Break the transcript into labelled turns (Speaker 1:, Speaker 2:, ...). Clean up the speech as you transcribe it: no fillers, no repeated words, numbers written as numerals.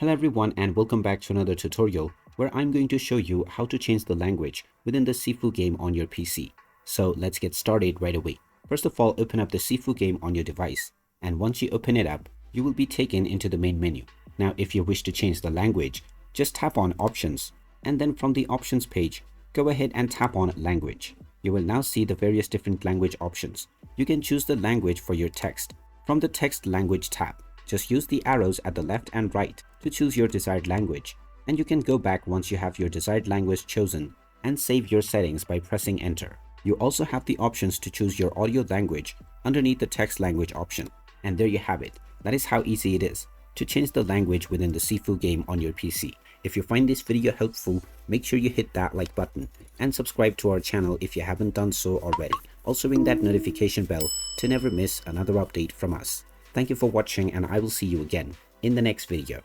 Speaker 1: Hello everyone and welcome back to another tutorial where I'm going to show you how to change the language within the Sifu game on your PC. So let's get started right away. First of all, open up the Sifu game on your device, and once you open it up, you will be taken into the main menu. Now if you wish to change the language, just tap on Options, and then from the Options page, go ahead and tap on Language. You will now see the various different language options. You can choose the language for your text from the Text Language tab. Just use the arrows at the left and right to choose your desired language, and you can go back once you have your desired language chosen and save your settings by pressing enter. You also have the options to choose your audio language underneath the text language option. And there you have it. That is how easy it is to change the language within the Sifu game on your PC. If you find this video helpful, make sure you hit that like button and subscribe to our channel if you haven't done so already. Also ring that notification bell to never miss another update from us. Thank you for watching, and I will see you again in the next video.